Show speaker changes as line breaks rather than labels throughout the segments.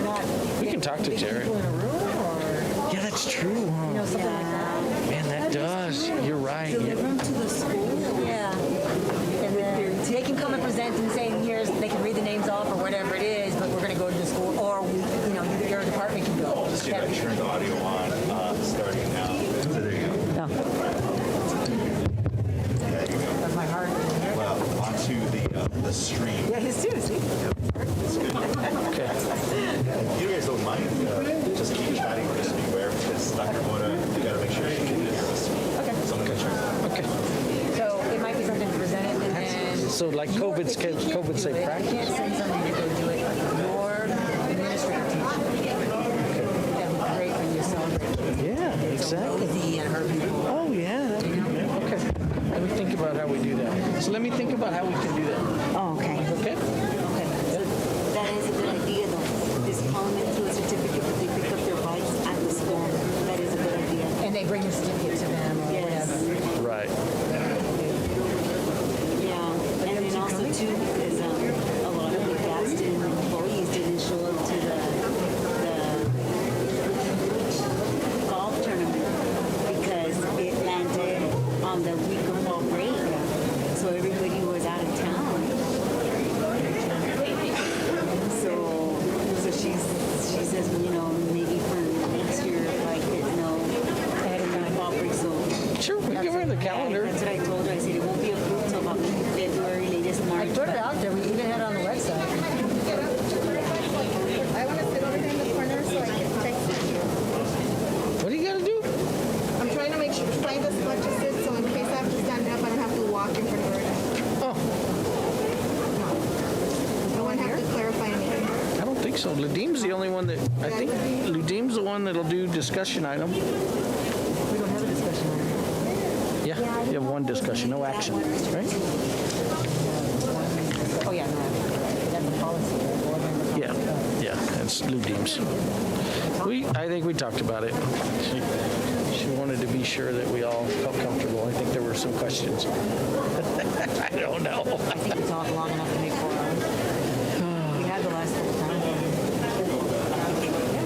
not.
We can talk to Jared.
People in a room, or
Yeah, that's true, huh?
something like that.
Man, that does. You're right.
Deliver them to the school.
Yeah. And then they can come and present and say, here's, they can read the names off or whatever it is, but we're going to go to the school, or your department can go.
See if I turn the audio on starting now. So there you go.
No.
There you go.
That's my heart.
Well, onto the stream.
Yeah, his too, see?
It's good.
Okay.
You guys don't mind, just keep chatting, just beware, because Dr. Mona, you gotta make sure she can hear us.
Okay.
Someone can check.
Okay.
So it might be something to present it, and then
So like
your-
COVID
if you can't
COVID
do
say
it, you
practice.
can't send somebody to go do it. Your administrative teacher. That'd be great when you celebrate.
Yeah, exactly.
Rosie and her people.
Oh, yeah. That'd be good. Okay. Let me think about how we do that. So let me think about how we can do that.
Oh, okay.
Okay?
Okay.
That is a good idea, though. Just call them into a certificate that they pick up their bikes at the school. That is a good idea.
And they bring the certificate to them or
Yes.
whatever.
Right.
Yeah, and then also too, because a lot of the Gadsden employees didn't show up to the golf tournament because it landed on the week of fall break, so everybody was out of town. So she says, maybe for next year, like ahead of the fall break, so.
Sure, we give her the calendar.
That's what I told her. I said it won't be approved till about February, latest March.
I put it out there. We even had it on the website.
I want to sit over here in the corner so I can text you.
What do you got to do?
I'm trying to find the spot to sit so in case I have to stand up, I don't have to walk in front of her.
Oh,
I won't have to clarify anything.
I don't think so. Ludim's the only one that, I think Ludim's the one that'll do discussion item.
We don't have a discussion on it.
Yeah, you have one discussion, no action, right?
Oh, yeah, no. That's a policy.
Yeah, yeah, that's Ludim's. I think we talked about it. She wanted to be sure that we all felt comfortable. I think there were some questions. I don't know.
I think we talked long enough to make 4 hours. We had the last couple times.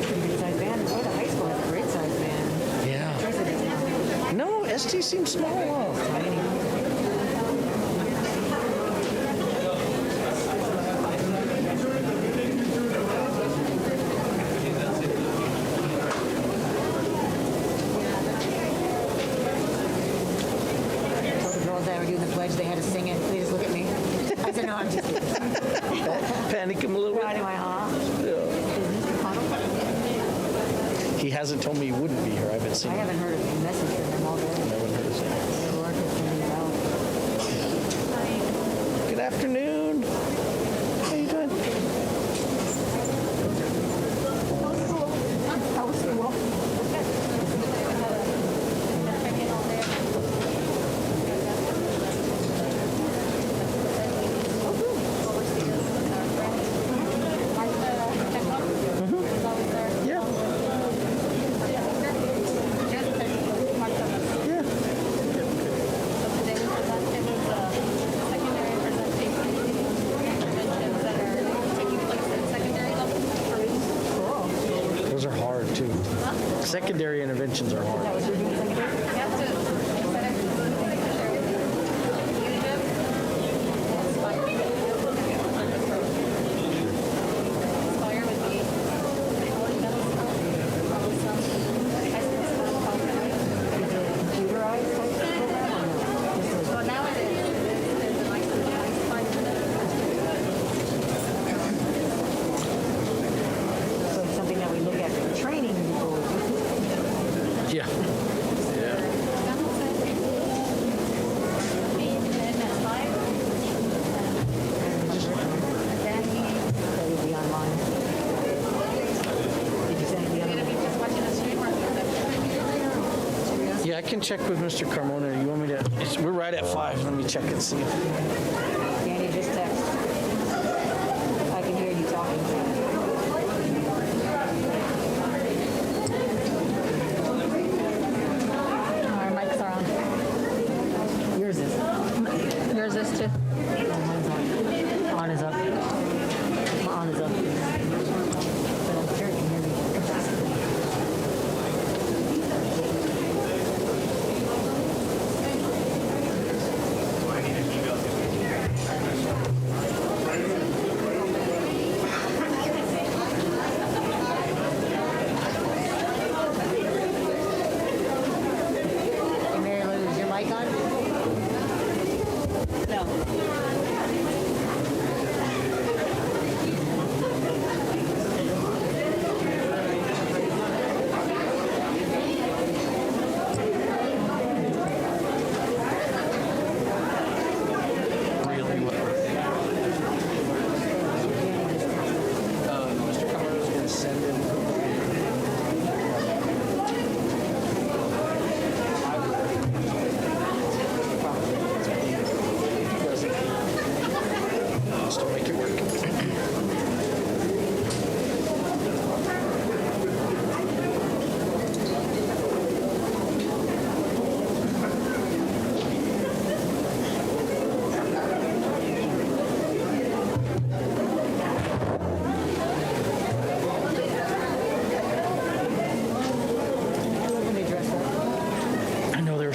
Pretty good sized band. Boy, the high school has a great sized band.
Yeah.
Teresa does not.
No, ST seems small.
Told the girls that were doing the pledge, they had to sing it. They just look at me. I said, no, I'm just kidding.
Panic him a little bit.
Anyway, huh?
He hasn't told me he wouldn't be here. I haven't seen
I
him.
haven't heard a message from them all day.
I haven't heard his name.
Their work is sending it out.
Good afternoon. How you doing?
How was school?
Yeah. Those are hard too. Secondary interventions are hard.
So it's something that we look at for training people.
Yeah. Yeah.
That would be online. Did you send it the other?
Yeah, I can check with Mr. Carmona. You want me to? We're right at 5. Let me check and see.
Danny, just text. I can hear you talking. Our mics are on. Yours is. Yours is too. Mine's on. On is up. On is up.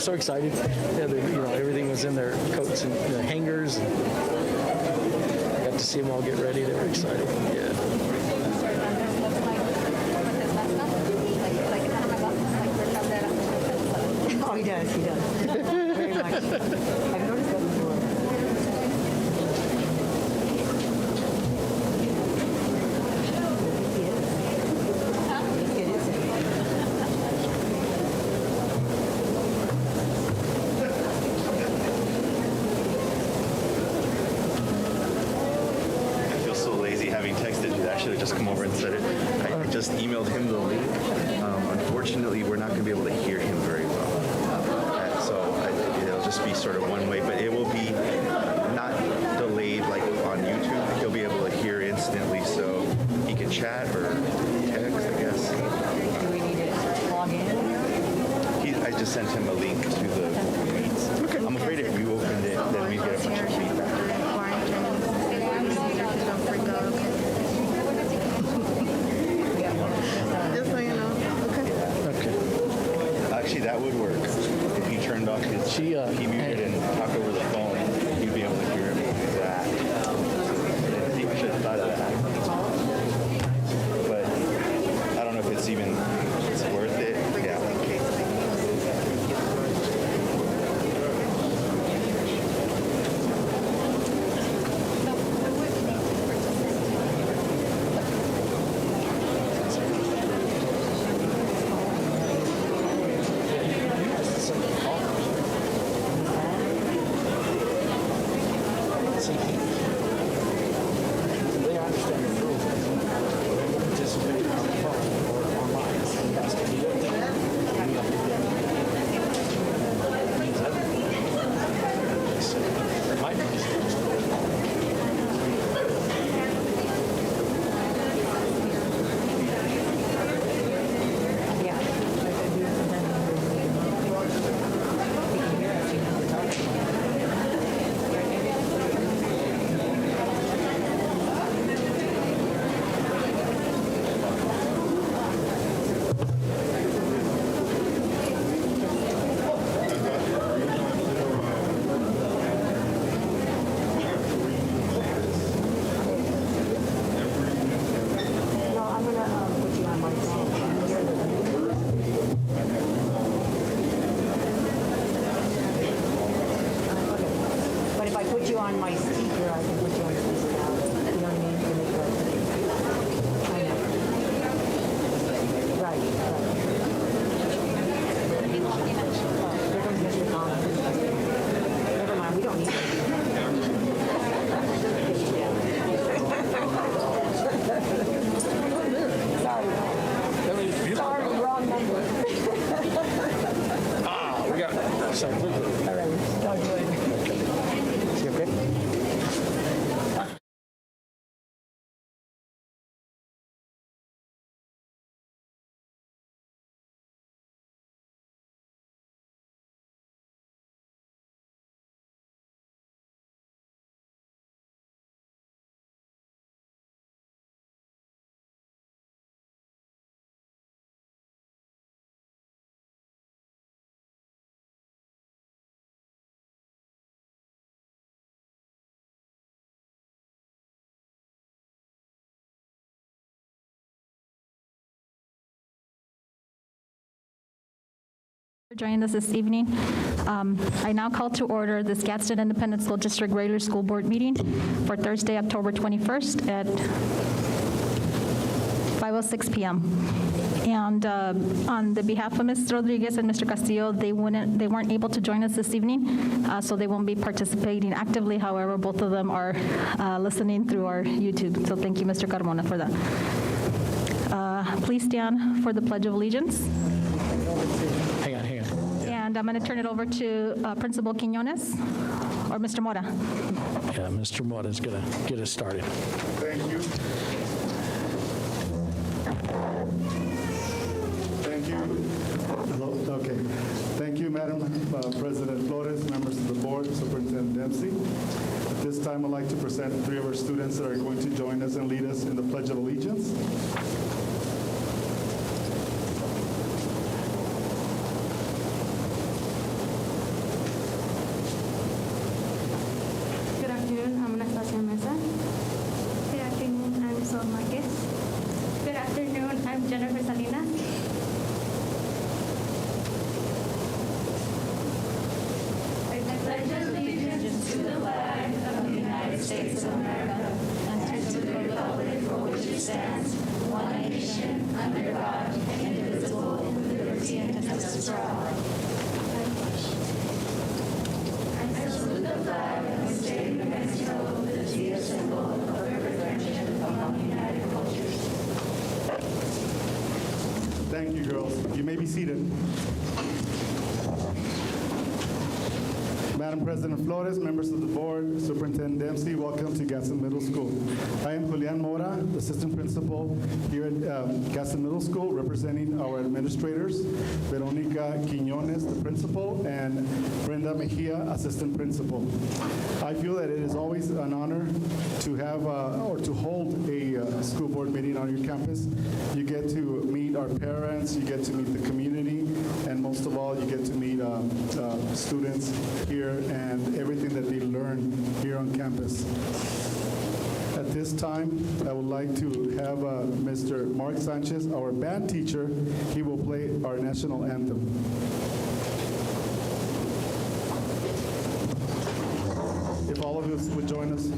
so excited. Yeah, everything was in their coats and hangers. And I got to see them all get ready. They were excited. Yeah.
Oh, he does. He does. Very much. I've noticed that before.
Just come over and said it. I just emailed him the link. Unfortunately, we're not going to be able to hear him very well. It'll just be sort of one way, but it will be not delayed like on YouTube. He'll be able to hear instantly, so he can chat or text, I guess.
Do we need to log in?
I just sent him a link to the meets. Okay. I'm afraid if you opened it, then we'd get a bunch of feedback. Actually, that would work. If he turned off his, he muted and talked over the phone, you'd be able to hear him. That. I think we should have thought of that. But I don't know if it's worth it. Yeah.
On my speaker, I can put you on speaker now. You know what I mean? To make it. I know. Right. There comes Mr. Thomas. Never mind, we don't need it. Sorry, wrong number.
We got it. Sorry.
All right, start good.
Okay.
For joining us this evening. I now call to order this Gadsden Independent School District regular school board meeting for Thursday, October 21st at 5:06 p.m. And on the behalf of Ms. Rodriguez and Mr. Castillo, they weren't able to join us this evening, so they won't be participating actively. However, both of them are listening through our YouTube. So thank you, Mr. Carmona, for that. Please stand for the Pledge of Allegiance.
Hang on.
And I'm going to turn it over to Principal Quiñones or Mr. Mora.
Yeah, Mr. Mora is going to get us started.
Thank you. Thank you. Hello? Okay. Thank you, Madam President Flores, members of the board, Superintendent Dempsey. At this time, I'd like to present 3 of our students that are going to join us and lead us in the Pledge of Allegiance.
stands, one nation, under God, indivisible, with liberty and justice for all. I salute the flag of the state of New Mexico, which is a symbol of representation among united cultures.
Thank you, girls. You may be seated. Madam President Flores, members of the board, Superintendent Dempsey, welcome to Gadsden Middle School. I am Julian Mora, Assistant Principal here at Gadsden Middle School, representing our administrators, Veronica Quiñones, the principal, and Brenda Mejia, Assistant Principal. I feel that it is always an honor to have or to hold a school board meeting on your campus. You get to meet our parents, you get to meet the community, and most of all, you get to meet students here and everything that they learn here on campus. At this time, I would like to have Mr. Mark Sanchez, our band teacher. He will play our national anthem. If all of us would join us.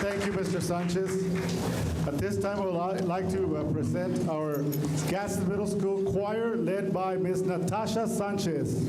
Thank you, Mr. Sanchez. At this time, I would like to present our Gadsden Middle School choir led by Ms. Natasha Sanchez.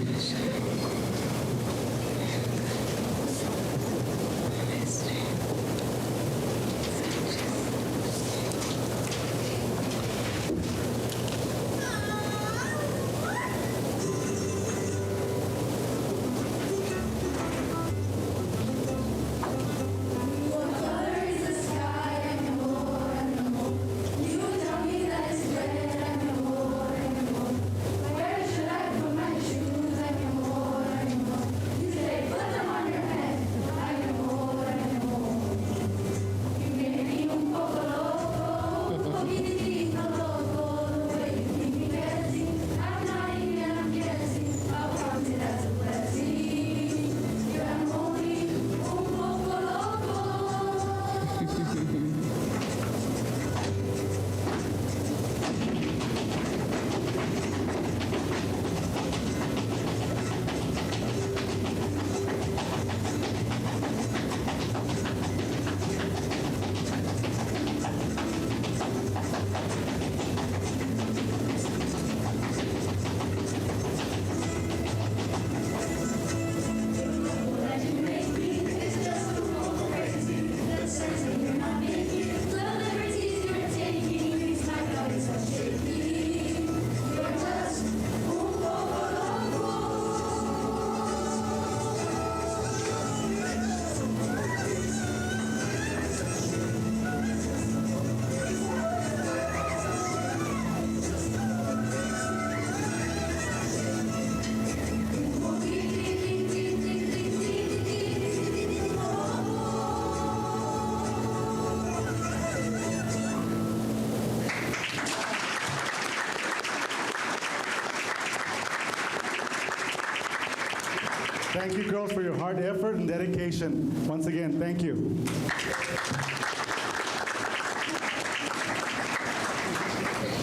Thank you, girls, for your hard effort and dedication. Once again, thank you.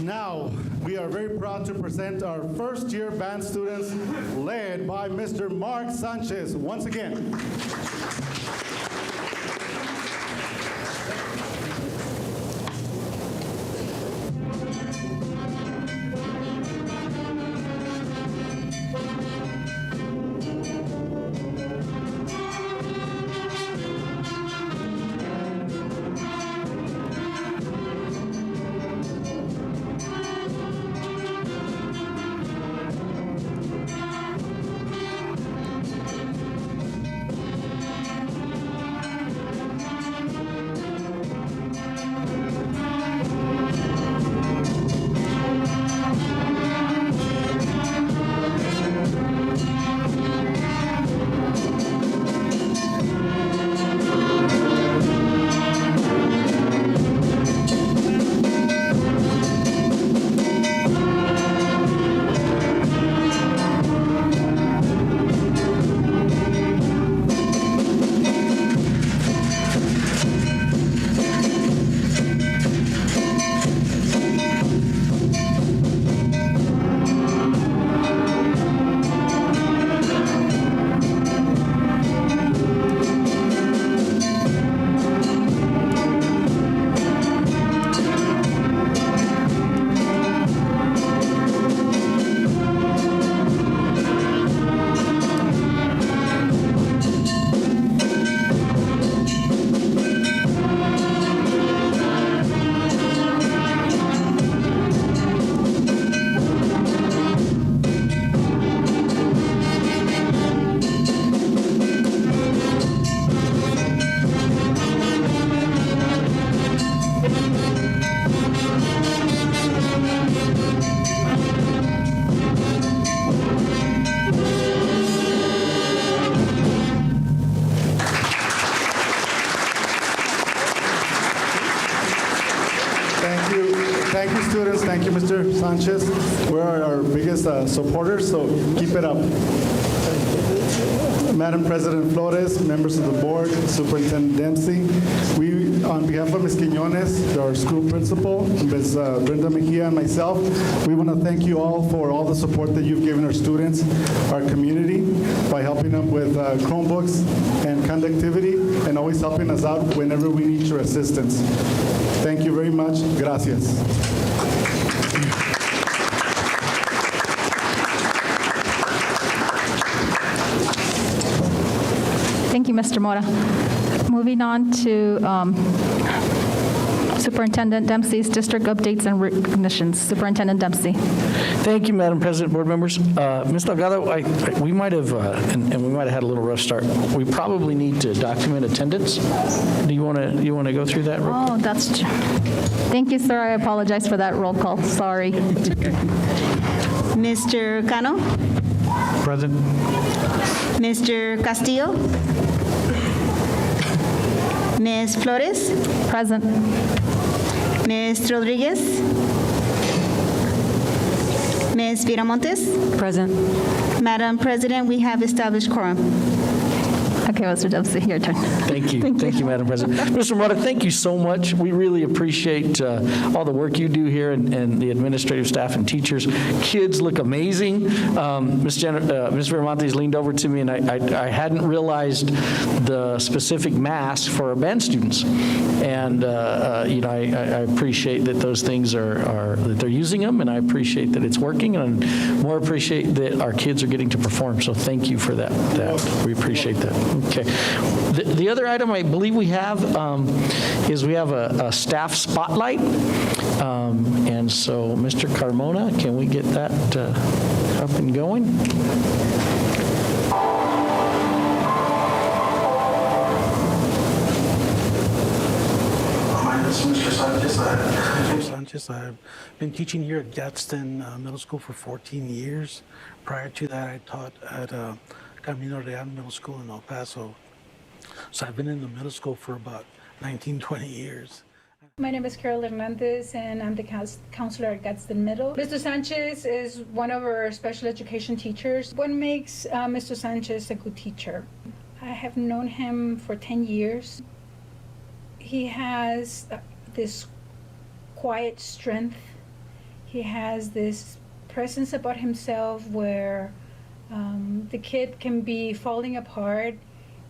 Now, we are very proud to present our first-year band students led by Mr. Mark Sanchez. Once again. Thank you, students. Thank you, Mr. Sanchez. We're our biggest supporters, so keep it up. Madam President Flores, members of the board, Superintendent Dempsey, we, on behalf of Ms. Quiñones, our school principal, Ms. Brenda Mejia, and myself, we want to thank you all for all the support that you've given our students, our community, by helping them with Chromebooks and conductivity, and always helping us out whenever we need your assistance. Thank you very much. Gracias.
Thank you, Mr. Mora. Moving on to Superintendent Dempsey's district updates and recognitions. Superintendent Dempsey.
Thank you, Madam President, board members. Ms. Delgado, we might have, and we might have had a little rough start. We probably need to document attendance. Do you want to go through that real quick?
Oh, that's true. Thank you, sir. I apologize for that roll call. Sorry.
Mr. Cano?
Present.
Mr. Castillo? Ms. Flores?
Present.
Ms. Rodriguez? Ms. Viramontes?
Present.
Madam President, we have established quorum.
Okay, Mr. Dempsey, your turn.
Thank you. Thank you, Madam President. Mr. Mora, thank you so much. We really appreciate all the work you do here and the administrative staff and teachers. Kids look amazing. Ms. Viramontes leaned over to me, and I hadn't realized the specific mask for our band students. And, you know, I appreciate that those things that they're using them, and I appreciate that it's working, and more appreciate that our kids are getting to perform. So thank you for that. We appreciate that. Okay. The other item I believe we have is we have a staff spotlight. And so, Mr. Carmona, can we get that up and going?
My name is Mr. Sanchez. I've been teaching here at Gadsden Middle School for 14 years. Prior to that, I taught at Camino Real Middle School in El Paso. So I've been in the middle school for about 19, 20 years.
My name is Carol Hernandez, and I'm the counselor at Gadsden Middle. Mr. Sanchez is one of our special education teachers. What makes Mr. Sanchez a good teacher? I have known him for 10 years. He has this quiet strength. He has this presence about himself where the kid can be falling apart,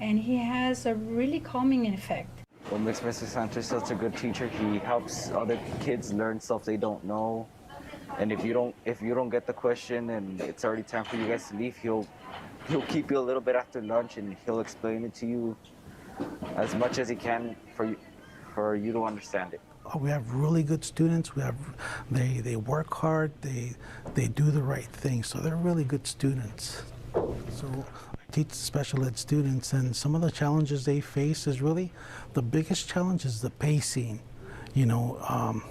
and he has a really calming effect.
What makes Mr. Sanchez such a good teacher, he helps other kids learn stuff they don't know. And if you don't get the question and it's already time for you guys to leave, he'll keep you a little bit after lunch and he'll explain it to you as much as he can for you to understand it.
We have really good students. They work hard. They do the right thing. So they're really good students. So I teach special ed students, and some of the challenges they face is really the biggest challenge is the pacing. You know,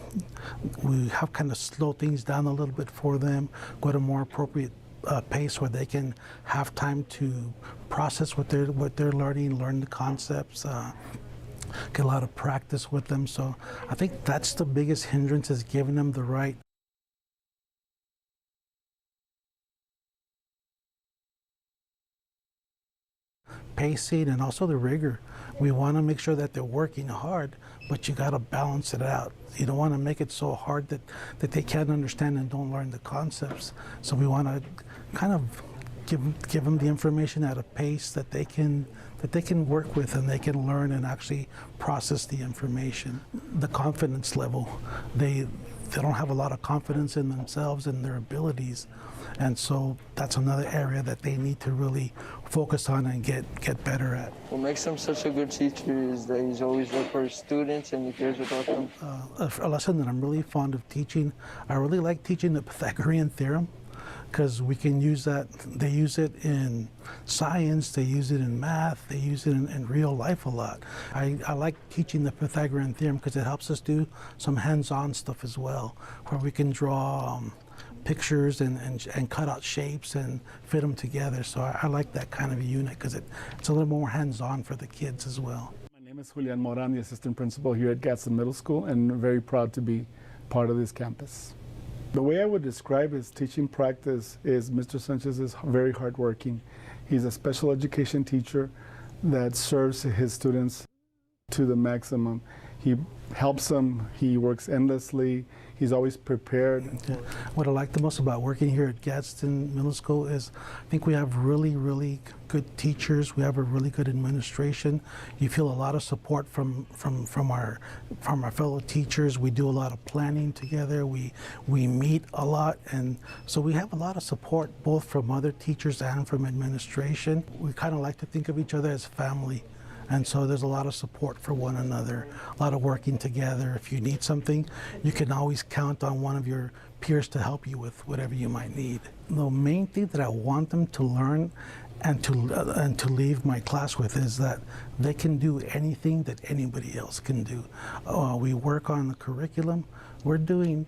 we have kind of slow things down a little bit for them, go at a more appropriate pace where they can have time to process what they're learning, learn the concepts. Get a lot of practice with them. So I think that's the biggest hindrance, is giving them the right pacing and also the rigor. We want to make sure that they're working hard, but you got to balance it out. You don't want to make it so hard that they can't understand and don't learn the concepts. So we want to kind of give them the information at a pace that they can work with and they can learn and actually process the information. The confidence level, they don't have a lot of confidence in themselves and their abilities, and so that's another area that they need to really focus on and get better at.
What makes him such a good teacher is that he's always there for his students and he cares about them.
A lesson that I'm really fond of teaching, I really like teaching the Pythagorean theorem, because we can use that. They use it in science, they use it in math, they use it in real life a lot. I like teaching the Pythagorean theorem because it helps us do some hands-on stuff as well, where we can draw pictures and cut out shapes and fit them together. So I like that kind of a unit because it's a little more hands-on for the kids as well.
My name is Julian Moran, the assistant principal here at Gadsden Middle School, and very proud to be part of this campus. The way I would describe his teaching practice is Mr. Sanchez is very hardworking. He's a special education teacher that serves his students to the maximum. He helps them, he works endlessly, he's always prepared.
What I like the most about working here at Gadsden Middle School is I think we have really, really good teachers. We have a really good administration. You feel a lot of support from our fellow teachers. We do a lot of planning together. We meet a lot, and so we have a lot of support both from other teachers and from administration. We kind of like to think of each other as family. And so there's a lot of support for one another, a lot of working together. If you need something, you can always count on one of your peers to help you with whatever you might need. The main thing that I want them to learn and to leave my class with is that they can do anything that anybody else can do. We work on the curriculum. We're doing,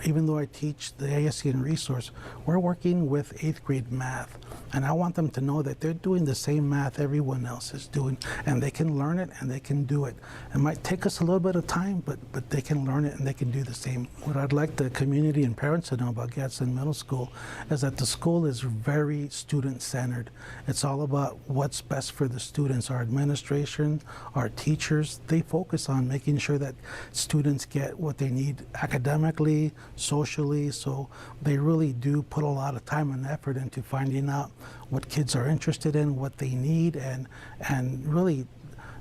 even though I teach the ASCN resource, we're working with 8th grade math. And I want them to know that they're doing the same math everyone else is doing, and they can learn it and they can do it. It might take us a little bit of time, but they can learn it and they can do the same. What I'd like the community and parents to know about Gadsden Middle School is that the school is very student-centered. It's all about what's best for the students. Our administration, our teachers, they focus on making sure that students get what they need academically, socially, so they really do put a lot of time and effort into finding out what kids are interested in, what they need, and really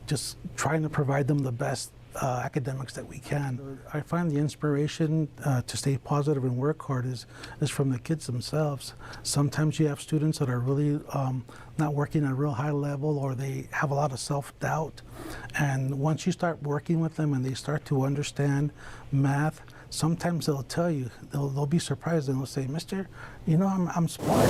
just trying to provide them the best academics that we can. I find the inspiration to stay positive and work hard is from the kids themselves. Sometimes you have students that are really not working at a real high level, or they have a lot of self-doubt, and once you start working with them and they start to understand math, sometimes they'll tell you, they'll be surprised and they'll say, "Mister, you know, I'm smart."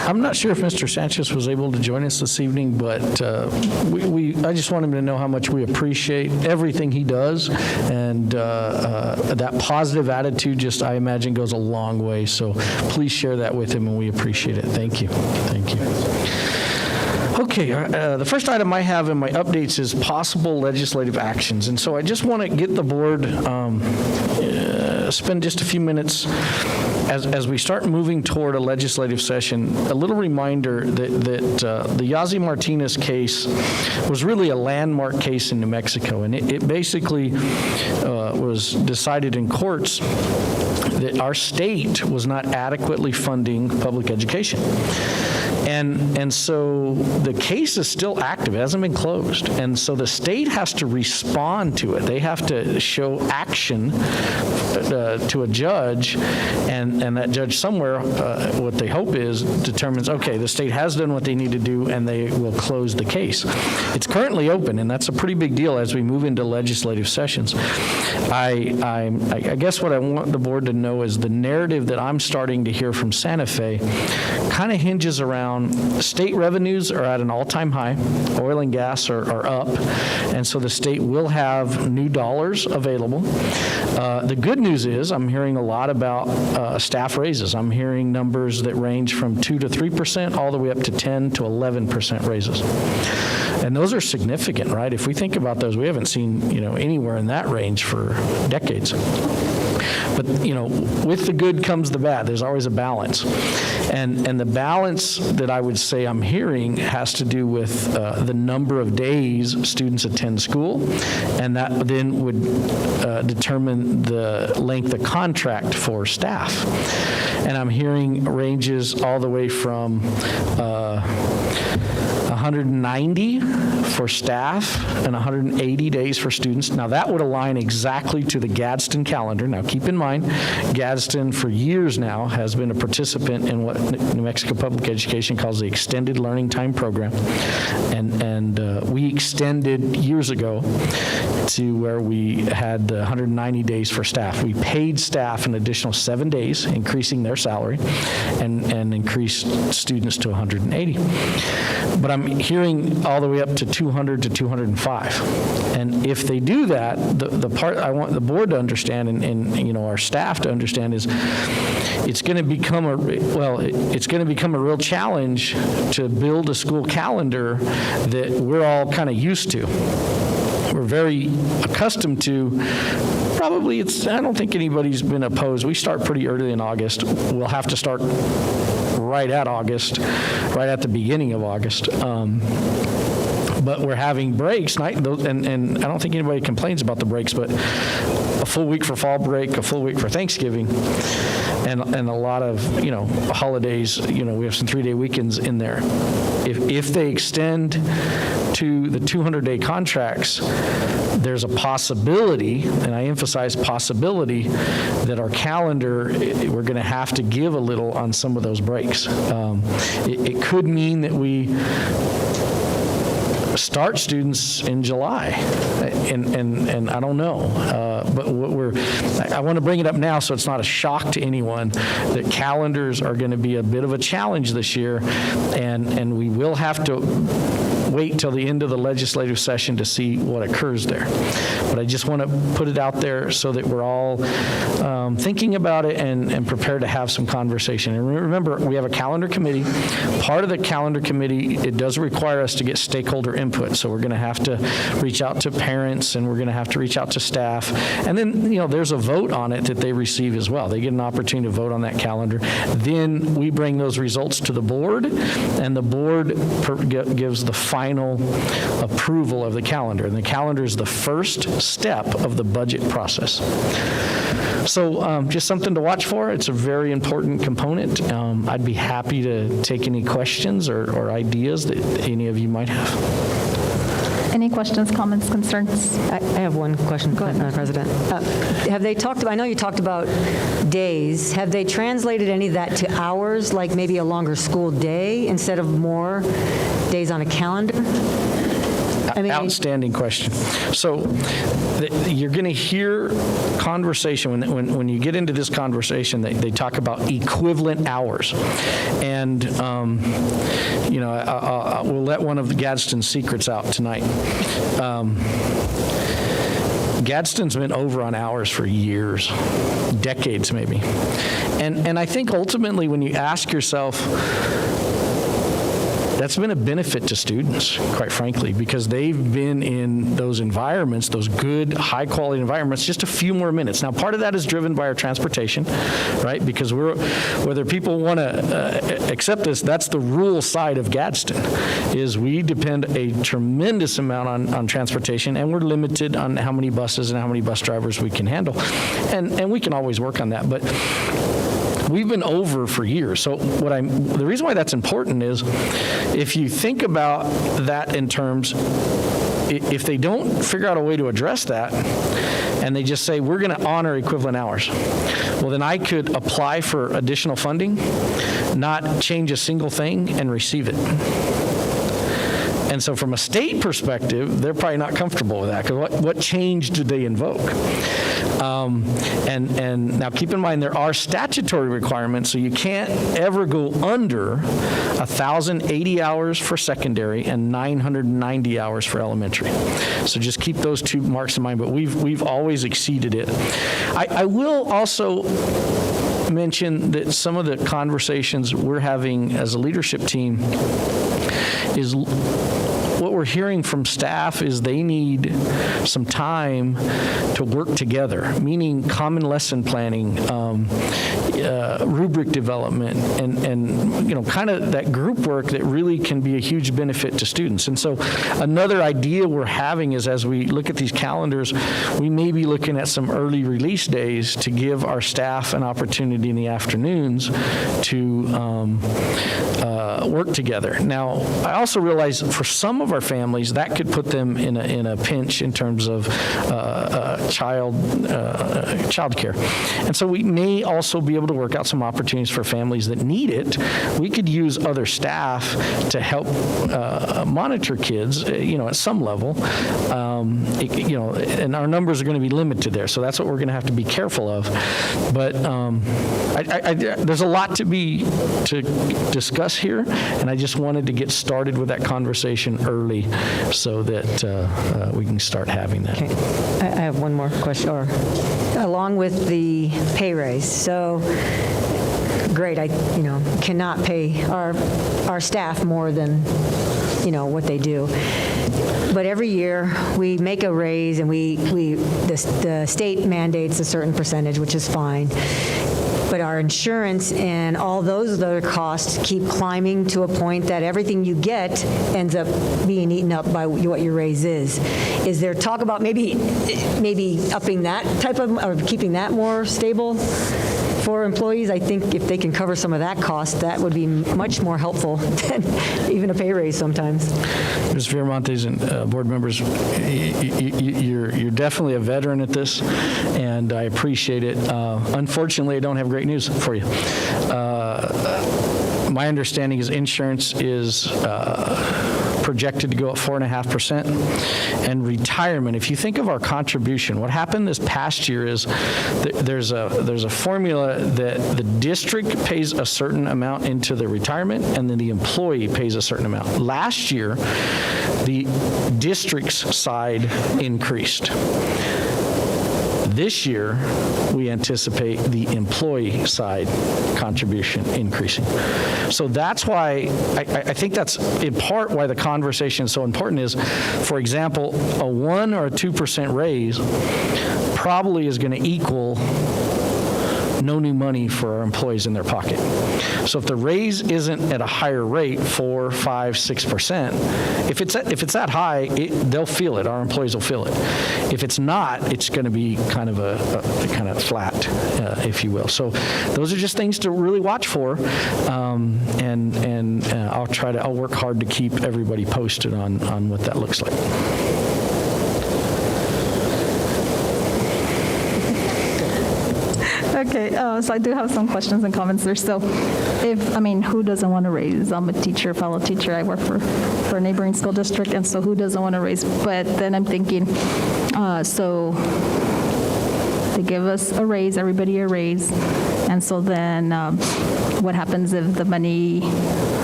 I'm not sure if Mr. Sanchez was able to join us this evening, but I just want him to know how much we appreciate everything he does, and that positive attitude just, I imagine, goes a long way. So please share that with him, and we appreciate it. Thank you. Thank you. Okay, the first item I have in my updates is possible legislative actions. And so I just want to get the board, spend just a few minutes as we start moving toward a legislative session, a little reminder that the Yazzie Martinez case was really a landmark case in New Mexico, and it basically was decided in courts that our state was not adequately funding public education. And so the case is still active. It hasn't been closed. And so the state has to respond to it. They have to show action to a judge, and that judge somewhere, what they hope is, determines, okay, the state has done what they need to do, and they will close the case. It's currently open, and that's a pretty big deal as we move into legislative sessions. I guess what I want the board to know is the narrative that I'm starting to hear from Santa Fe kind of hinges around state revenues are at an all-time high. Oil and gas are up, and so the state will have new dollars available. The good news is I'm hearing a lot about staff raises. I'm hearing numbers that range from 2 to 3% all the way up to 10 to 11% raises. And those are significant, right? If we think about those, we haven't seen, anywhere in that range for decades. But, with the good comes the bad. There's always a balance. And the balance that I would say I'm hearing has to do with the number of days students attend school, and that then would determine the length of contract for staff. And I'm hearing ranges all the way from 190 for staff and 180 days for students. Now that would align exactly to the Gadsden calendar. Now keep in mind, Gadsden for years now has been a participant in what New Mexico Public Education calls the Extended Learning Time Program. And we extended years ago to where we had 190 days for staff. We paid staff an additional 7 days, increasing their salary, and increased students to 180. But I'm hearing all the way up to 200 to 205. And if they do that, the part I want the board to understand and our staff to understand is it's going to become a real challenge to build a school calendar that we're all kind of used to. We're very accustomed to. Probably I don't think anybody's been opposed. We start pretty early in August. We'll have to start right at August, right at the beginning of August. But we're having breaks, and I don't think anybody complains about the breaks, but a full week for fall break, a full week for Thanksgiving, and a lot of, holidays, we have some 3-day weekends in there. If they extend to the 200-day contracts, there's a possibility, and I emphasize possibility, that our calendar, we're going to have to give a little on some of those breaks. It could mean that we start students in July, and I don't know, but I want to bring it up now so it's not a shock to anyone that calendars are going to be a bit of a challenge this year, and we will have to wait till the end of the legislative session to see what occurs there. But I just want to put it out there so that we're all thinking about it and prepared to have some conversation. And remember, we have a calendar committee. Part of the calendar committee, it does require us to get stakeholder input. So we're going to have to reach out to parents, and we're going to have to reach out to staff. And then, there's a vote on it that they receive as well. They get an opportunity to vote on that calendar. Then we bring those results to the board, and the board gives the final approval of the calendar. And the calendar is the first step of the budget process. So just something to watch for. It's a very important component. I'd be happy to take any questions or ideas that any of you might have.
Any questions, comments, concerns?
I have one question, President. Have they talked about, I know you talked about days, have they translated any of that to hours, like maybe a longer school day instead of more days on a calendar?
Outstanding question. So you're going to hear conversation, when you get into this conversation, they talk about equivalent hours. And, we'll let one of the Gadsden secrets out tonight. Gadsden's been over on hours for years, decades maybe. And I think ultimately when you ask yourself, that's been a benefit to students, quite frankly, because they've been in those environments, those good, high-quality environments, just a few more minutes. Now, part of that is driven by our transportation, right? Because whether people want to accept this, that's the rural side of Gadsden, is we depend a tremendous amount on transportation, and we're limited on how many buses and how many bus drivers we can handle. And we can always work on that, but we've been over for years. So the reason why that's important is if you think about that in terms, if they don't figure out a way to address that, and they just say, we're going to honor equivalent hours, well, then I could apply for additional funding, not change a single thing, and receive it. And so from a state perspective, they're probably not comfortable with that, because what change did they invoke? And now keep in mind, there are statutory requirements, so you can't ever go under 1,080 hours for secondary and 990 hours for elementary. So just keep those two marks in mind, but we've always exceeded it. I will also mention that some of the conversations we're having as a leadership team is what we're hearing from staff is they need some time to work together, meaning common lesson planning, rubric development, and kind of that group work that really can be a huge benefit to students. And so another idea we're having is, as we look at these calendars, we may be looking at some early release days to give our staff an opportunity in the afternoons to work together. Now, I also realize for some of our families that could put them in a pinch in terms of child care. And so we may also be able to work out some opportunities for families that need it. We could use other staff to help monitor kids, at some level. And our numbers are going to be limited there, so that's what we're going to have to be careful of. But there's a lot to discuss here, and I just wanted to get started with that conversation early so that we can start having that.
Okay. I have one more question, or along with the pay raise. So great, I cannot pay our staff more than what they do. But every year we make a raise, and the state mandates a certain percentage, which is fine. But our insurance and all those other costs keep climbing to a point that everything you get ends up being eaten up by what your raise is. Is there talk about maybe upping that type of, or keeping that more stable for employees? I think if they can cover some of that cost, that would be much more helpful than even a pay raise sometimes.
Ms. Viramontes and board members, you're definitely a veteran at this, and I appreciate it. Unfortunately, I don't have great news for you. My understanding is insurance is projected to go up 4.5%, and retirement. If you think of our contribution, what happened this past year is there's a formula that the district pays a certain amount into the retirement, and then the employee pays a certain amount. Last year, the district's side increased. This year, we anticipate the employee side contribution increasing. So that's why, I think that's in part why the conversation is so important is, for example, a 1 or a 2% raise probably is going to equal no new money for our employees in their pocket. So if the raise isn't at a higher rate, 4, 5, 6%, if it's that high, they'll feel it. Our employees will feel it. If it's not, it's going to be kind of a kind of flat, if you will. So those are just things to really watch for, and I'll work hard to keep everybody posted on what that looks like.
Okay, so I do have some questions and comments there. So who doesn't want to raise? I'm a teacher, fellow teacher. I work for a neighboring school district, and so who doesn't want to raise? But then I'm thinking, so they give us a raise, everybody a raise, and so then what happens if the money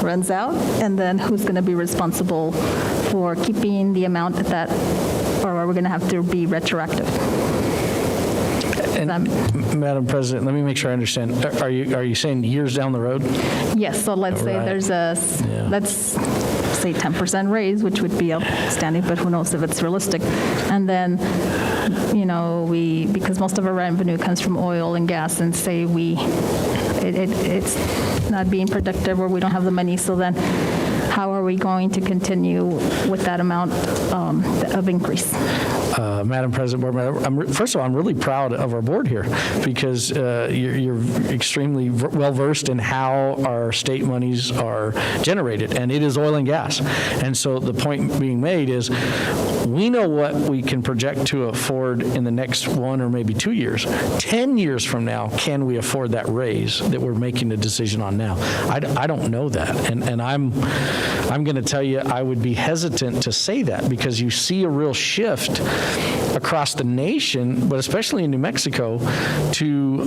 runs out? And then who's going to be responsible for keeping the amount that, or are we going to have to be retroactive?
Madam President, let me make sure I understand. Are you saying years down the road?
Yes, so let's say
Right.
there's let's say 10% raise, which would be outstanding, but who knows if it's realistic. And then, because most of our revenue comes from oil and gas, and say it's not being productive or we don't have the money, so then how are we going to continue with that amount of increase?
Madam President, Board Member, first of all, I'm really proud of our board here because you're extremely well-versed in how our state monies are generated, and it is oil and gas. And so the point being made is we know what we can project to afford in the next 1 or maybe 2 years. 10 years from now, can we afford that raise that we're making a decision on now? I don't know that, and I'm going to tell you I would be hesitant to say that because you see a real shift across the nation, but especially in New Mexico, to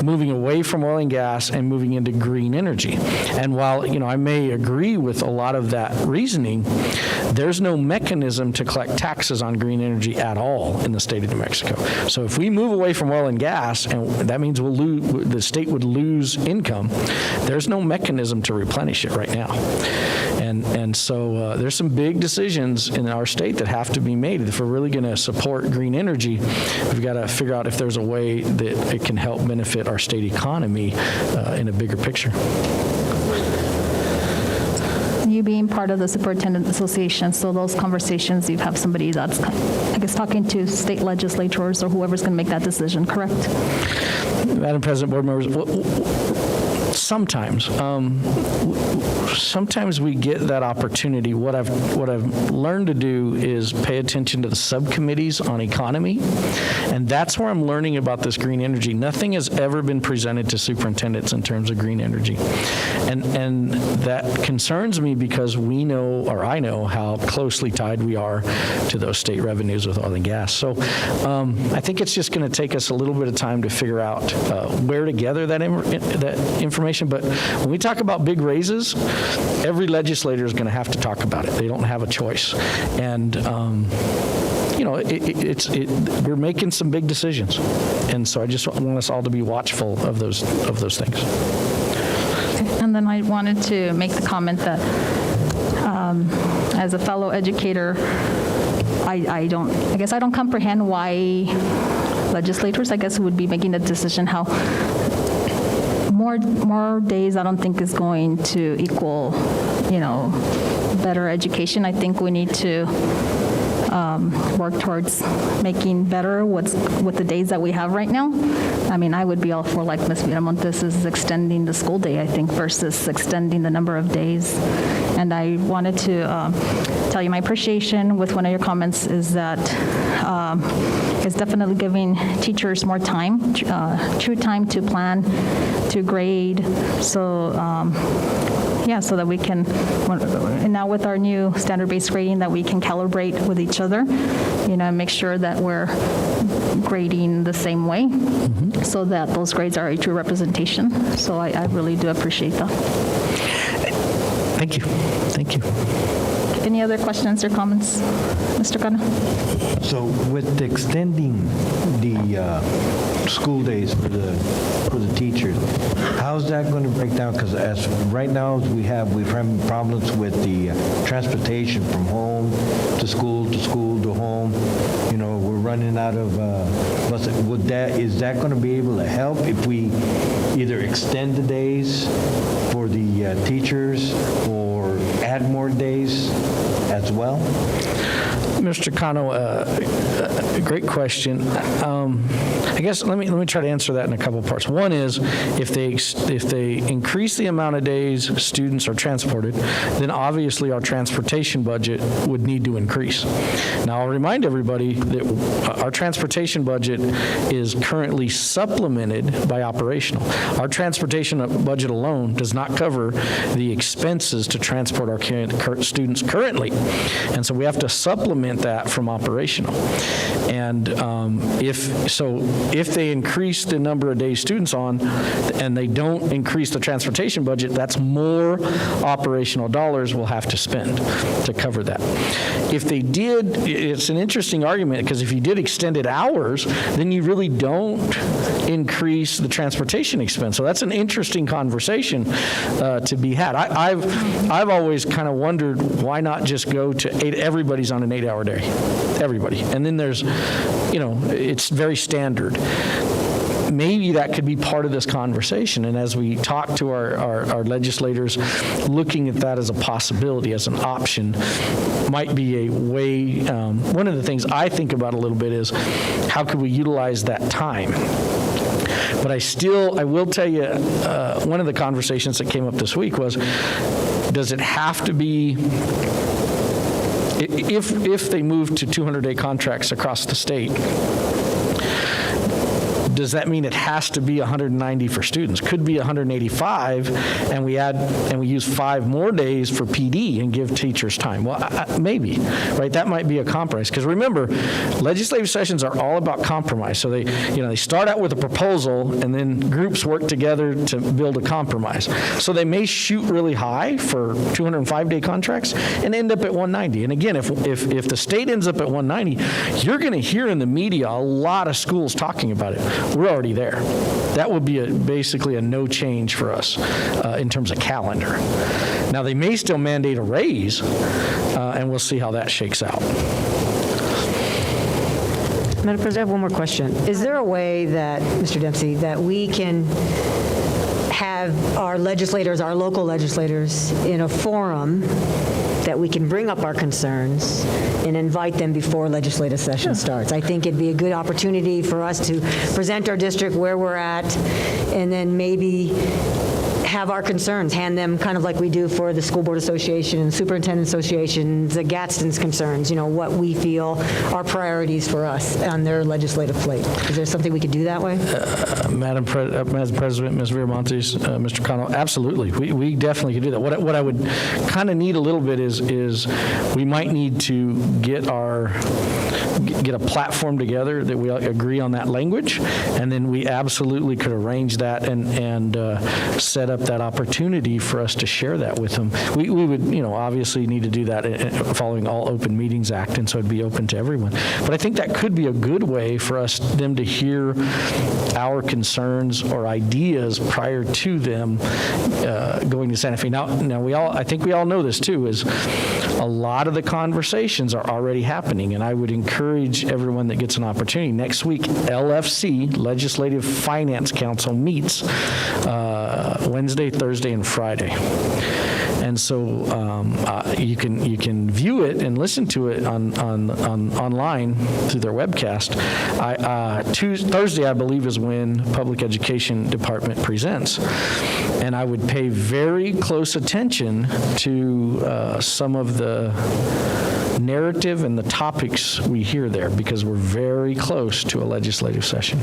moving away from oil and gas and moving into green energy. And while I may agree with a lot of that reasoning, there's no mechanism to collect taxes on green energy at all in the state of New Mexico. So if we move away from oil and gas, and that means the state would lose income, there's no mechanism to replenish it right now. And so there's some big decisions in our state that have to be made. If we're really going to support green energy, we've got to figure out if there's a way that it can help benefit our state economy in a bigger picture.
You being part of the Superintendent Association, so those conversations, you have somebody that's, I guess, talking to state legislators or whoever's going to make that decision, correct?
Madam President, board members, sometimes we get that opportunity. What I've learned to do is pay attention to the subcommittees on economy, and that's where I'm learning about this green energy. Nothing has ever been presented to superintendents in terms of green energy, and that concerns me because I know how closely tied we are to those state revenues with oil and gas. So I think it's just going to take us a little bit of time to figure out where to gather that information. But when we talk about big raises, every legislator is going to have to talk about it. They don't have a choice. And, we're making some big decisions. And so I just want us all to be watchful of those things.
And then I wanted to make the comment that as a fellow educator, I guess I don't comprehend why legislators, would be making the decision how more days I don't think is going to equal, better education. I think we need to work towards making better with the days that we have right now. I mean, I would be all for, like Ms. Miramontes, is extending the school day, I think, versus extending the number of days. And I wanted to tell you my appreciation with one of your comments is that it's definitely giving teachers more time, true time to plan, to grade. So, so that we can, and now with our new standard-based grading, that we can calibrate with each other, make sure that we're grading the same way, so that those grades are a true representation. So I really do appreciate that.
Thank you. Thank you.
Any other questions or comments, Mr. Cano?
So with extending the school days for the teachers, how's that going to break down? Because as right now we're having problems with the transportation from home to school to home. We're running out of buses. Is that going to be able to help if we either extend the days for the teachers or add more days as well?
Mr. Cano, great question. I guess let me try to answer that in a couple parts. One is if they increase the amount of days students are transported, then obviously our transportation budget would need to increase. Now I'll remind everybody that our transportation budget is currently supplemented by operational. Our transportation budget alone does not cover the expenses to transport our students currently. And so we have to supplement that from operational. And if they increase the number of days students on and they don't increase the transportation budget, that's more operational dollars we'll have to spend to cover that. If they did, it's an interesting argument, because if you did extended hours, then you really don't increase the transportation expense. So that's an interesting conversation to be had. I've always kind of wondered, why not just go to 8, everybody's on an 8-hour day, everybody. And then there's, it's very standard. Maybe that could be part of this conversation. And as we talk to our legislators, looking at that as a possibility, as an option, might be a way. One of the things I think about a little bit is, how could we utilize that time? But I will tell you, one of the conversations that came up this week was, does it have to be, if they move to 200-day contracts across the state, does that mean it has to be 190 for students? Could be 185, and we use 5 more days for PD and give teachers time. Well, maybe, right? That might be a compromise. Because remember, legislative sessions are all about compromise. So they start out with a proposal, and then groups work together to build a compromise. So they may shoot really high for 205-day contracts and end up at 190. And again, if the state ends up at 190, you're going to hear in the media a lot of schools talking about it. We're already there. That would be basically a no change for us in terms of calendar. Now, they may still mandate a raise, and we'll see how that shakes out.
Madam President, I have one more question. Is there a way that, Mr. Dempsey, that we can have our legislators, our local legislators, in a forum that we can bring up our concerns and invite them before legislative session starts? I think it'd be a good opportunity for us to present our district, where we're at, and then maybe have our concerns, hand them kind of like we do for the School Board Association and Superintendent Associations, the Gadsden's concerns, what we feel are priorities for us on their legislative plate. Is there something we could do that way?
Madam President, Ms. Viramontes, Mr. Connell, absolutely. We definitely could do that. What I would kind of need a little bit is we might need to get a platform together that we agree on that language, and then we absolutely could arrange that and set up that opportunity for us to share that with them. We would, obviously need to do that following all Open Meetings Act, and so it'd be open to everyone. But I think that could be a good way for them to hear our concerns or ideas prior to them going to Santa Fe. Now I think we all know this too, is a lot of the conversations are already happening, and I would encourage everyone that gets an opportunity. Next week, LFC, Legislative Finance Council, meets Wednesday, Thursday, and Friday. And so you can view it and listen to it online through their webcast. Thursday, I believe, is when Public Education Department presents. And I would pay very close attention to some of the narrative and the topics we hear there, because we're very close to a legislative session.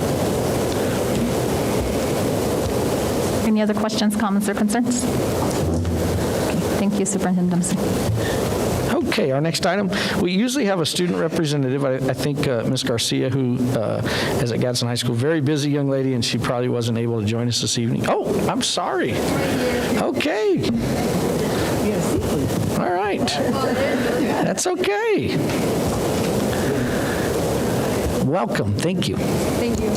Any other questions, comments, or concerns? Thank you, Superintendent Dempsey.
Okay, our next item, we usually have a student representative. I think Ms. Garcia, who is at Gadsden High School, very busy young lady, and she probably wasn't able to join us this evening. Oh, I'm sorry. Okay. All right. That's okay. Welcome. Thank you.
Thank you.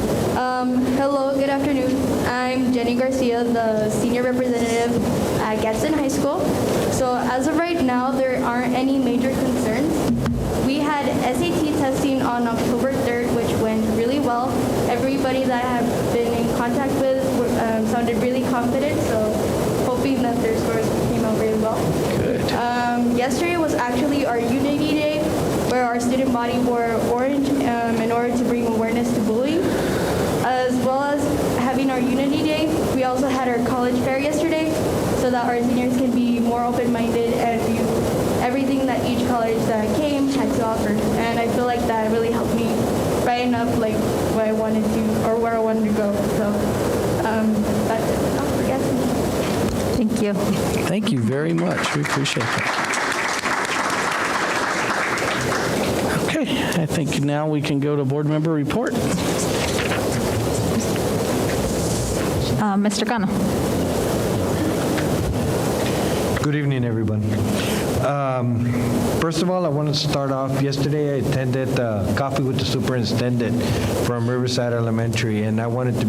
Hello, good afternoon. I'm Jenny Garcia, the senior representative at Gadsden High School. So as of right now, there aren't any major concerns. We had SAT testing on October 3rd, which went really well. Everybody that I have been in contact with sounded really confident, so hoping that their scores came out really well.
Good.
Yesterday was actually our Unity Day, where our student body wore orange in order to bring awareness to bullying. As well as having our Unity Day, we also had our college fair yesterday, so that our seniors can be more open-minded and view everything that each college that came had to offer. And I feel like that really helped me brighten up like what I wanted to, or where I wanted to go. So that's it. I'll forget.
Thank Thank you.
Thank you very much. We appreciate that. Okay, I think now we can go to board member report.
Mr. Cano.
Good evening, everyone. First of all, I want to start off. Yesterday, I attended Coffee with the Superintendent from Riverside Elementary, and I wanted to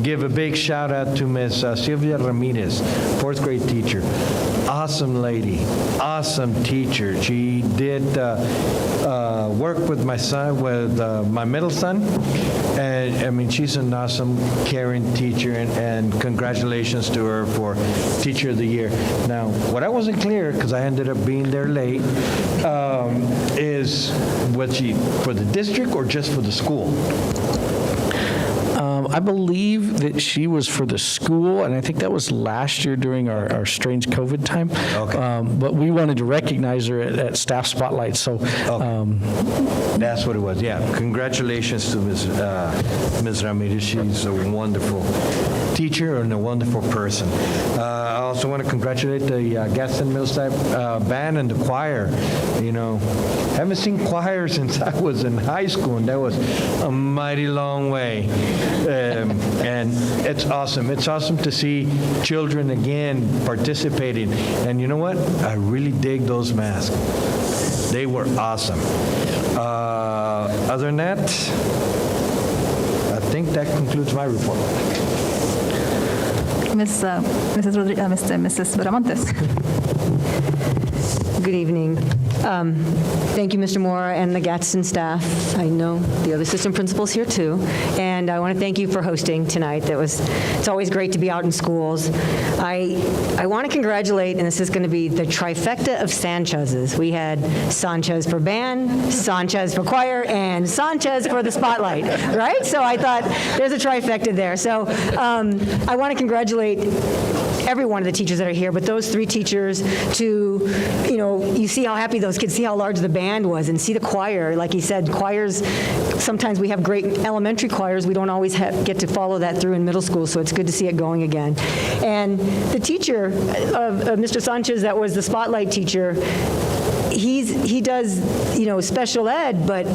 give a big shout out to Ms. Sylvia Ramirez, fourth grade teacher. Awesome lady, awesome teacher. She did work with my son, with my middle son, and I mean, she's an awesome, caring teacher, and congratulations to her for Teacher of the Year. Now, what I wasn't clear, because I ended up being there late, is was she for the district or just for the school?
I believe that she was for the school, and I think that was last year during our strange COVID time.
Okay.
But we wanted to recognize her at Staff Spotlight, so.
That's what it was, yeah. Congratulations to Ms. Ramirez. She's a wonderful teacher and a wonderful person. I also want to congratulate the Gadsden Millside band and the choir. You know, haven't seen choir since I was in high school, and that was a mighty long way. And it's awesome. It's awesome to see children again participating. And you know what? I really dig those masks. They were awesome. Other than that, I think that concludes my report.
Mrs. Bramontes.
Good evening. Thank you, Mr. Moore, and the Gadsden staff. I know the other assistant principals here too. And I want to thank you for hosting tonight. It's always great to be out in schools. I want to congratulate, and this is going to be the trifecta of Sanchez's. We had Sanchez for band, Sanchez for choir, and Sanchez for the spotlight, right? So I thought there's a trifecta there. So I want to congratulate every one of the teachers that are here, but those three teachers to, you know, you see how happy those kids, see how large the band was, and see the choir. Like he said, choirs, sometimes we have great elementary choirs. We don't always get to follow that through in middle school, so it's good to see it going again. And the teacher of Mr. Sanchez, that was the spotlight teacher, he does, you know, special ed, but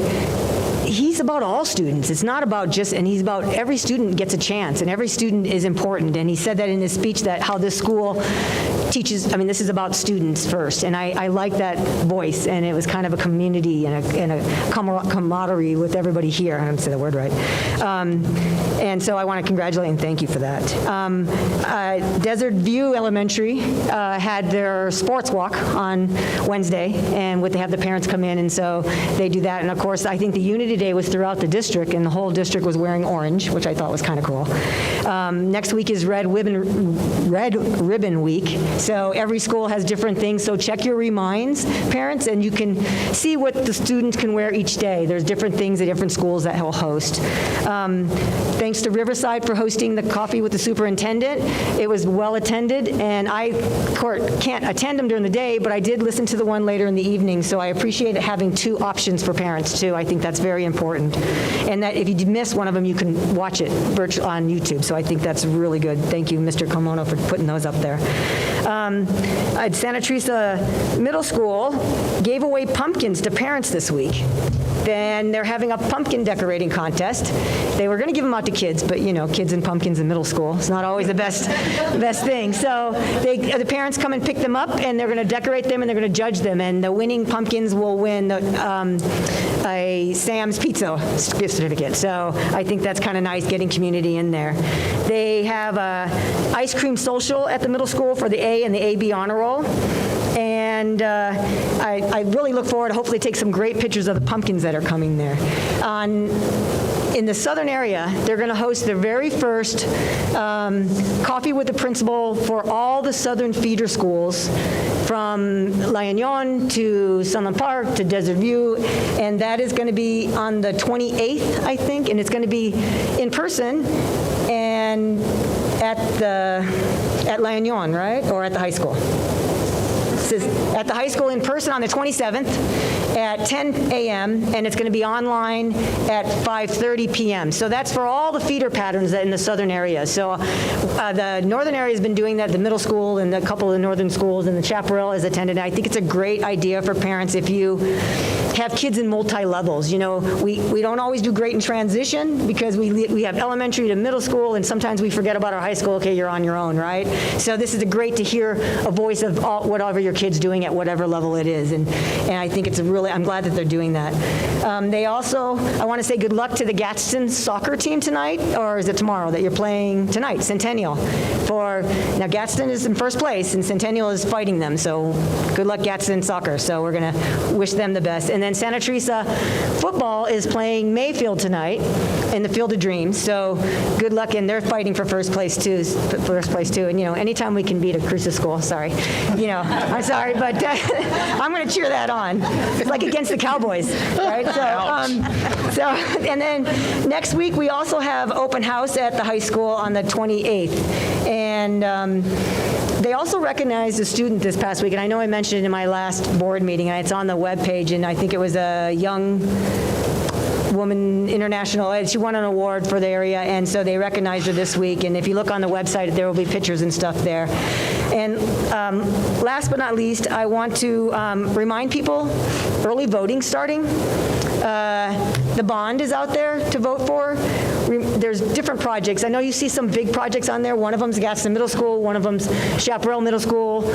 he's about all students. It's not about just, and he's about every student gets a chance, and every student is important. And he said that in his speech, that how this school teaches, I mean, this is about students first. And I like that voice, and it was kind of a community and a camaraderie with everybody here. I don't say the word right. And so I want to congratulate and thank you for that. Desert View Elementary had their sports walk on Wednesday, and they have the parents come in, and so they do that. And of course, I think the Unity Day was throughout the district, and the whole district was wearing orange, which I thought was kind of cool. Next week is Red Ribbon Week, so every school has different things, so check your reminds, parents, and you can see what the students can wear each day. There's different things at different schools that will host. Thanks to Riverside for hosting the Coffee with the Superintendent. It was well attended, and I can't attend them during the day, but I did listen to the one later in the evening, so I appreciate having two options for parents, too. I think that's very important. And that if you miss one of them, you can watch it virtually on YouTube, so I think that's really good. Thank you, Mr. Komono, for putting those up there. At Santa Teresa Middle School, gave away pumpkins to parents this week. Then they're having a pumpkin decorating contest. They were going to give them out to kids, but you know, kids and pumpkins in middle school, it's not always the best thing. So the parents come and pick them up, and they're going to decorate them, and they're going to judge them, and the winning pumpkins will win a Sam's Pizza gift certificate. So I think that's kind of nice, getting community in there. They have a ice cream social at the middle school for the A and the AB honor roll. And I really look forward to hopefully take some great pictures of the pumpkins that are coming there. In the southern area, they're going to host their very first coffee with the principal for all the southern feeder schools, from La Union to Sunland Park to Desert View, and that is going to be on the 28th, I think, and it's going to be in person and at La Union, right, or at the high school? at the high school in person on the 27th at 10 a.m., and it's going to be online at 5:30 p.m. So that's for all the feeder patterns in the southern area. So the northern area has been doing that, the middle school and a couple of the northern schools, and the Chaparral has attended. I think it's a great idea for parents if you have kids in multi-levels. You know, we don't always do great in transition because we have elementary to middle school, and sometimes we forget about our high school. Okay, you're on your own, right? So this is great to hear a voice of whatever your kid's doing at whatever level it is, and I think it's I'm glad that they're doing that. They also, I want to say good luck to the Gadsden soccer team tonight, or is it tomorrow that you're playing tonight, Centennial. Now Gadsden is in first place, and Centennial is fighting them, so good luck Gadsden soccer. So we're going to wish them the best. And then Santa Teresa football is playing Mayfield tonight in the Field of Dreams, so good luck, and they're fighting for first place too. And you know, anytime we can beat a Cruces school, sorry, you know, I'm sorry, but I'm going to cheer that on. It's like against the Cowboys, right? So, and then next week we also have open house at the high school on the 28th, and they also recognized a student this past week, and I know I mentioned it in my last board meeting, and it's on the webpage, and I think it was a young woman international. She won an award for the area, and so they recognized her this week. And if you look on the website, there will be pictures and stuff there. And last but not least, I want to remind people, early voting starting. The bond is out there to vote for. There's different projects. I know you see some big projects on there. One of them's Gadsden Middle School. One of them's Chaparral Middle School.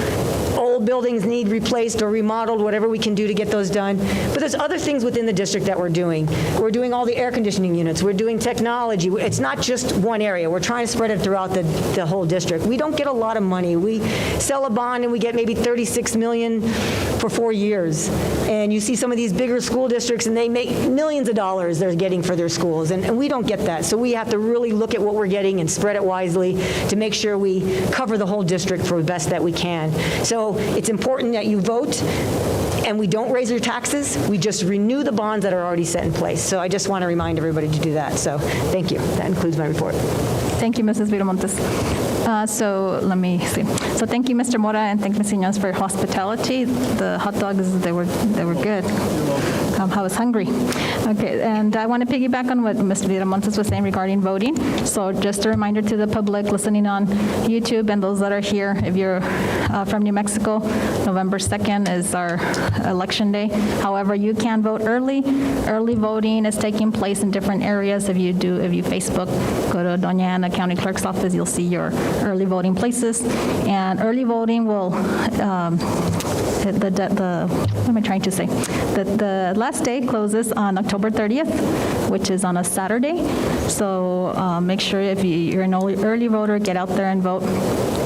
Old buildings need replaced or remodeled, whatever we can do to get those done. But there's other things within the district that we're doing. We're doing all the air conditioning units. We're doing technology. It's not just one area. We're trying to spread it throughout the whole district. We don't get a lot of money. We sell a bond and we get maybe $36 million for 4 years. And you see some of these bigger school districts and they make millions of dollars they're getting for their schools. And we don't get that. So we have to really look at what we're getting and spread it wisely to make sure we cover the whole district for the best that we can. So it's important that you vote, and we don't raise your taxes. We just renew the bonds that are already set in place. So I just want to remind everybody to do that. So thank you. That concludes my report.
Thank you, Mrs. Viramontes. So let me see. So thank you, Mr. Mora, and thank Ms. Iñas for your hospitality. The hot dogs, they were good. I was hungry. Okay, and I want to piggyback on what Mr. Viramontes was saying regarding voting. So just a reminder to the public listening on YouTube and those that are here, if you're from New Mexico, November 2nd is our election day. However, you can vote early. Early voting is taking place in different areas. If you Facebook, go to Doña Ana County Clerk's office, you'll see your early voting places. And early voting will, what am I trying to say? The last day closes on October 30th, which is on a Saturday. So make sure if you're an early voter, get out there and vote.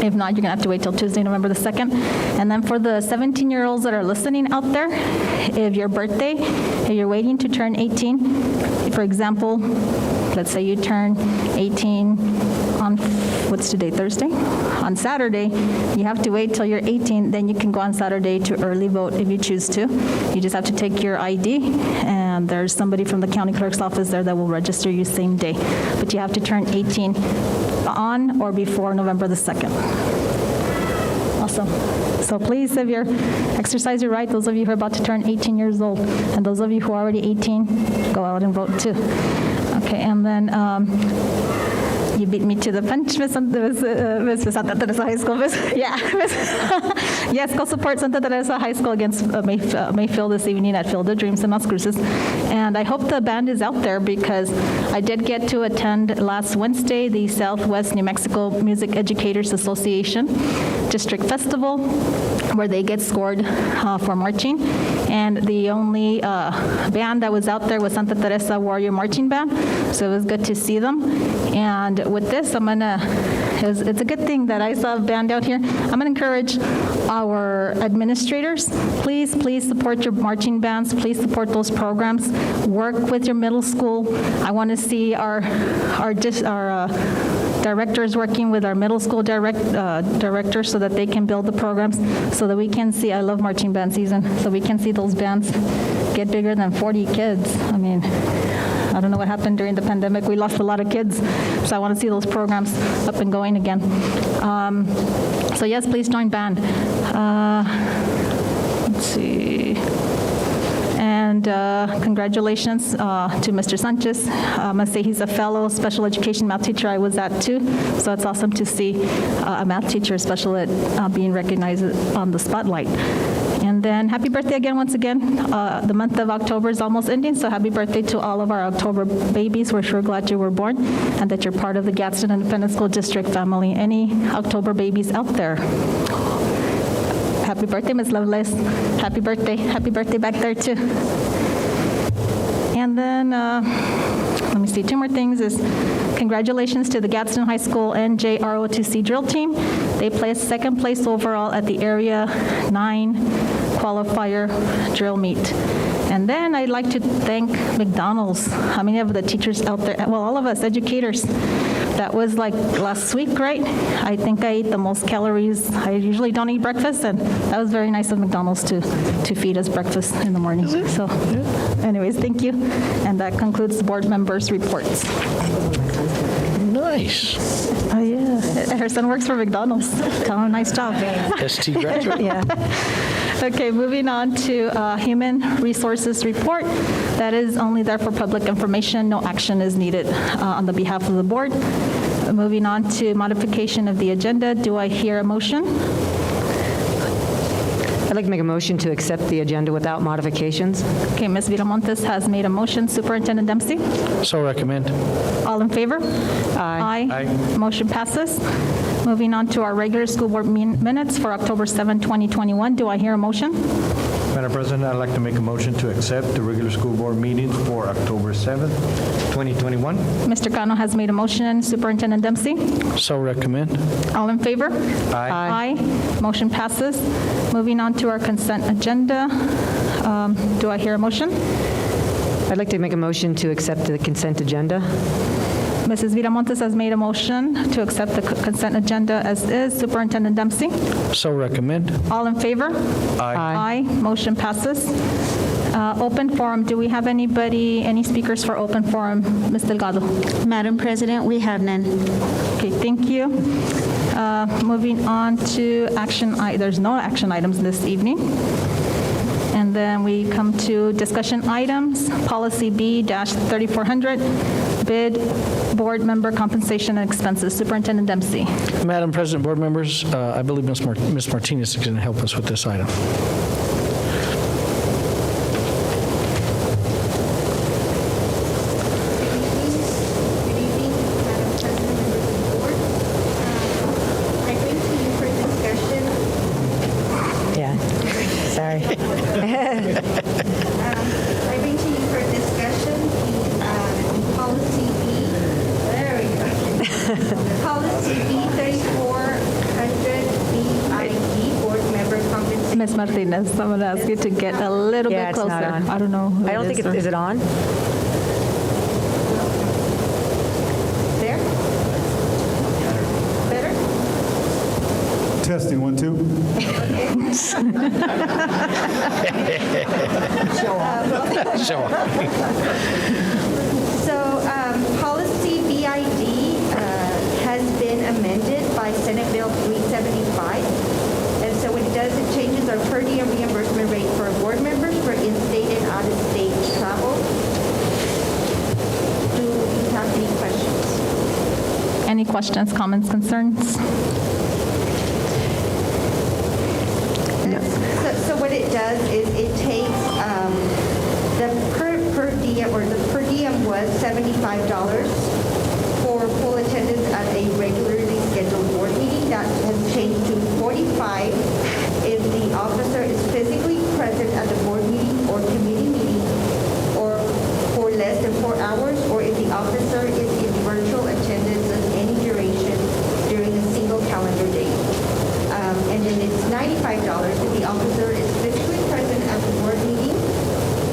If not, you're going to have to wait till Tuesday, November the 2nd. And then for the 17-year-olds that are listening out there, if you're waiting to turn 18, for example, let's say you turn 18 on, what's today, Thursday? On Saturday, you have to wait till you're 18, then you can go on Saturday to early vote if you choose to. You just have to take your ID, and there's somebody from the county clerk's office there that will register you same day. But you have to turn 18 on or before November the 2nd. Awesome. So please, if you're exercise your right, those of you who are about to turn 18 years old, and those of you who are already 18, go out and vote too. Okay, and then you beat me to the punch, Miss Santa Teresa High School. Yes, go support Santa Teresa High School against Mayfield this evening at Field of Dreams in Las Cruces. And I hope the band is out there because I did get to attend last Wednesday the Southwest New Mexico Music Educators Association District Festival, where they get scored for marching. And the only band that was out there was Santa Teresa Warrior Marching Band, so it was good to see them. And with this, it's a good thing that I saw a band out here. I'm going to encourage our administrators, please support your marching bands, please support those programs, work with your middle school. I want to see our directors working with our middle school directors so that they can build the programs so that we can see, I love marching band season, so we can see those bands get bigger than 40 kids. I mean, I don't know what happened during the pandemic. We lost a lot of kids, so I want to see those programs up and going again. So yes, please join band. Let's see. And congratulations to Mr. Sanchez. I must say he's a fellow special education math teacher I was at too, so it's awesome to see a math teacher, special ed, being recognized on the spotlight. And then happy birthday again, once again. The month of October is almost ending, so happy birthday to all of our October babies. We're sure glad you were born and that you're part of the Gadsden Independent School District family. Any October babies out there? Happy birthday, Ms. Lovelace. Happy birthday. Happy birthday back there, too. And then, let me see, two more things is congratulations to the Gadsden High School NJROTC drill team. They placed second place overall at the Area 9 qualifier drill meet. And then I'd like to thank McDonald's. How many of the teachers out there, well, all of us educators, that was like last week, right? I think I ate the most calories. I usually don't eat breakfast, and that was very nice of McDonald's to feed us breakfast in the morning. So anyways, thank you. And that concludes the board members' reports.
Nice.
Oh, yeah. Her son works for McDonald's. Tell him, nice job.
ST graduate.
Yeah. Okay, moving on to Human Resources Report. That is only there for public information. No action is needed on the behalf of the board. Moving on to modification of the agenda. Do I hear a motion?
I'd like to make a motion to accept the agenda without modifications.
Okay, Ms. Viramontes has made a motion. Superintendent Dempsey?
So recommend.
All in favor?
Aye.
Aye. Motion passes. Moving on to our regular school board minutes for October 7, 2021. Do I hear a motion?
Madam President, I'd like to make a motion to accept the regular school board meetings for October 7th, 2021.
Mr. Cano has made a motion. Superintendent Dempsey?
So recommend.
All in favor?
Aye.
Aye. Motion passes. Moving on to our consent agenda. Do I hear a motion?
I'd like to make a motion to accept the consent agenda.
Mrs. Viramontes has made a motion to accept the consent agenda as is. Superintendent Dempsey?
So recommend.
All in favor?
Aye.
Aye. Motion passes. Open forum. Do we have anybody, any speakers for open forum? Ms. Delgado?
Madam President, we have none.
Okay, thank you. Moving on to action, there's no action items this evening. And then we come to discussion items, policy B-3400, bid board member compensation and expenses. Superintendent Dempsey.
Madam President, board members, I believe Ms. Martinez is going to help us with this item.
Yeah. Sorry.
I bring to you for discussion the policy B, there we go. Policy B-3400 BID, board member compensation.
Ms. Martinez, I'm going to ask you to get a little
Yeah,
bit
it's
closer.
not on.
I don't know. who
I don't think
or-
is it on?
There? Better?
Testing, 1, 2.
Show up.
So policy BID has been amended by Senate Bill 375. And so what it does, it changes our per diem reimbursement rate for board members for in-state and out-of-state travel. Do you have any questions?
Any questions, comments, concerns?
So what it does is it takes the per diem, or the per diem was $75 for full attendance at a regularly scheduled board meeting. That has changed to $45 if the officer is physically present at the board meeting or committee meeting or for less than 4 hours, or if the officer is in virtual attendance of any duration during a single calendar day. And then it's $95 if the officer is physically present at the board meeting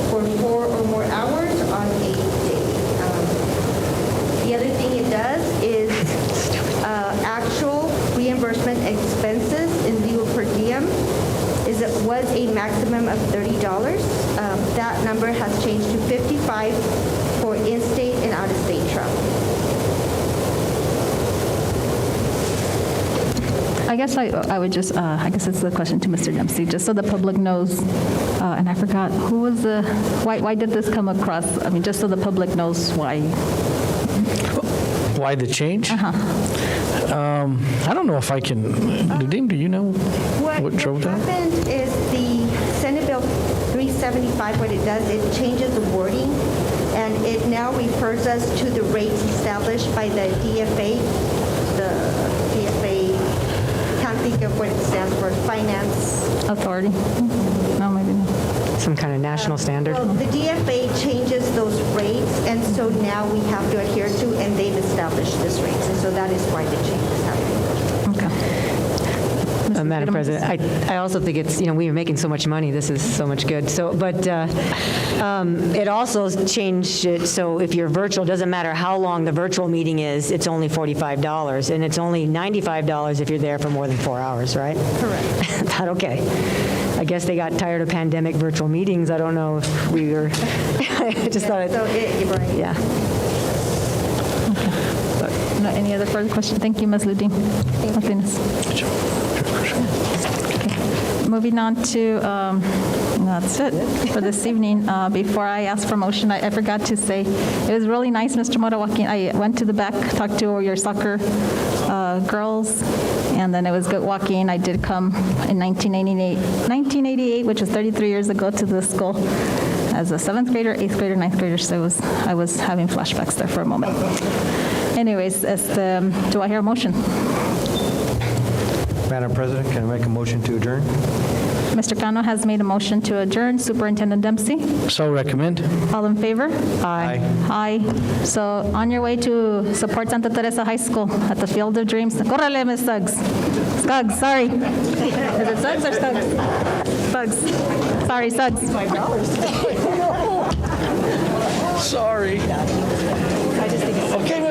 for 4 or more hours on a day. The other thing it does is actual reimbursement expenses in lieu of per diem was a maximum of $30. That number has changed to $55 for in-state and out-of-state travel.
I guess I would just, I guess it's the question to Mr. Dempsey, just so the public knows, and I forgot, who was why did this come across? I mean, just so the public knows why.
Why the change?
Uh-huh.
I don't know if I can, Nadim, do you know what drove
What
that?
happened is the Senate Bill 375, what it does, it changes the wording, and it now refers us to the rates established by the DFA. The DFA, can't think of what it stands for, Finance
Authority? No, maybe not.
Some kind of national standard?
Well, the DFA changes those rates, and so now we have to adhere to, and they've established this rates, and so that is why the change is happening.
Madam President, I also think it's, we are making so much money, this is so much good. So, but it also changed it, so if you're virtual, doesn't matter how long the virtual meeting is, it's only $45, and it's only $95 if you're there for more than 4 hours, right?
Correct.
I thought, okay. I guess they got tired of pandemic virtual meetings. I don't know if we were, I just thought it.
So, right.
Yeah.
No, any other further questions? Thank you, Ms. Ludim. Martinez. Moving on to, that's it for this evening. Before I ask for motion, I forgot to say, it was really nice, Mr. Mota, walking. I went to the back, talked to your soccer girls, and then it was good walking. I did come in 1988, which was 33 years ago, to the school as a 7th grader, 8th grader, 9th grader, so I was having flashbacks there for a moment. Anyways, do I hear a motion?
Madam President, can I make a motion to adjourn?
Mr. Cano has made a motion to adjourn. Superintendent Dempsey?
So recommend.
All in favor?
Aye.
Aye. So on your way to support Santa Teresa High School at the Field of Dreams. Correle, Ms. Suggs. Suggs, sorry. Is it Suggs or Suggs? Suggs. Sorry, Suggs.
Sorry.